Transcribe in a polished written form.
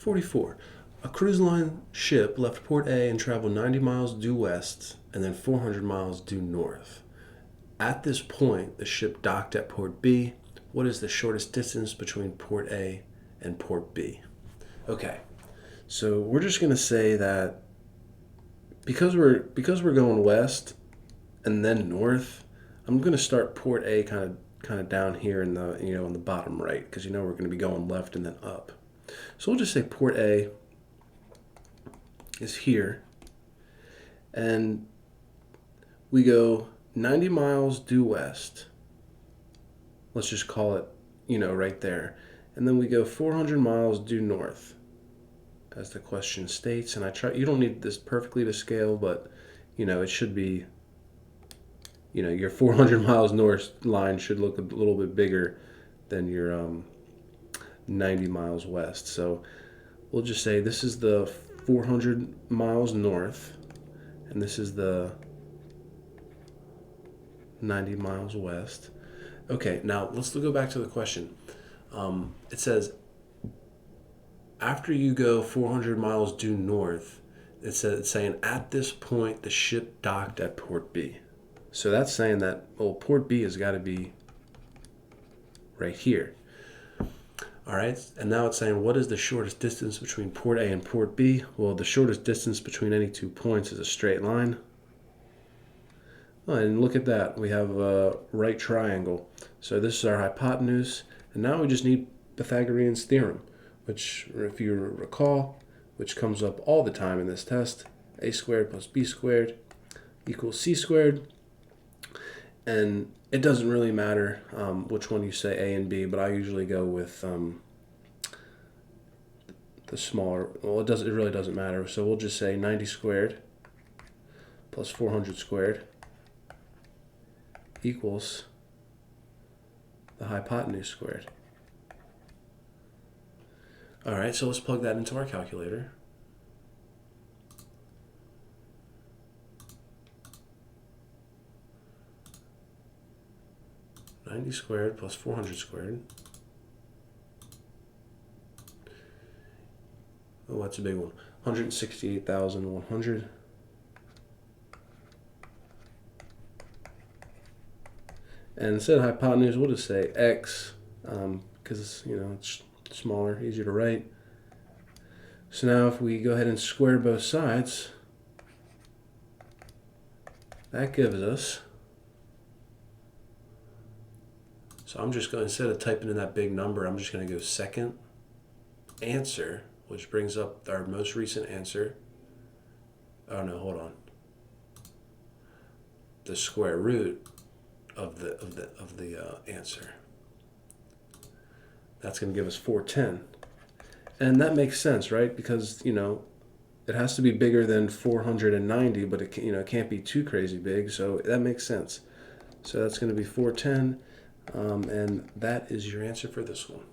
44. A cruise line ship left Port A and traveled 90 miles due west and then 400 miles due north. At this point, the ship docked at Port B. What is the shortest distance between Port A and Port B? Okay, so we're just going to say that because we're going west and then north, I'm going to start Port A kind of down here in the in the bottom right, because we're going to be going left and then up. So we'll just say Port A is here, and we go 90 miles due west. Let's just call it, right there. And then we go 400 miles due north, as the question states. And you don't need this perfectly to scale, but, it should be, your 400 miles north line should look a little bit bigger than your 90 miles west. So we'll just say this is the 400 miles north, and this is the 90 miles west. Okay, now let's go back to the question. It says, after you go 400 miles due north, it's saying at this point the ship docked at Port B. So that's saying that, well, Port B has got to be right here. All right, and now it's saying, what is the shortest distance between Port A and Port B? Well, the shortest distance between any 2 points is a straight line. Oh, and look at that, we have a right triangle. So this is our hypotenuse, and now we just need Pythagorean's theorem, which, if you recall, which comes up all the time in this test: a squared plus b squared equals c squared. And it doesn't really matter which one you say, A and B, but I usually go with the smaller. Well, it really doesn't matter. So we'll just say 90 squared plus 400 squared equals the hypotenuse squared. All right, so let's plug that into our calculator. $90 squared plus 400 squared. Oh, that's a big one. 168,100. And instead of hypotenuse, we'll just say x, because it's smaller, easier to write. So now if we go ahead and square both sides, that gives us, so I'm just going, instead of typing in that big number, I'm just going to go second answer, which brings up our most recent answer. Oh no, hold on. The square root of the answer. That's going to give us 410. And that makes sense, right? Because, it has to be bigger than 490, but it can't be too crazy big, so that makes sense. So that's going to be 410. And that is your answer for this one.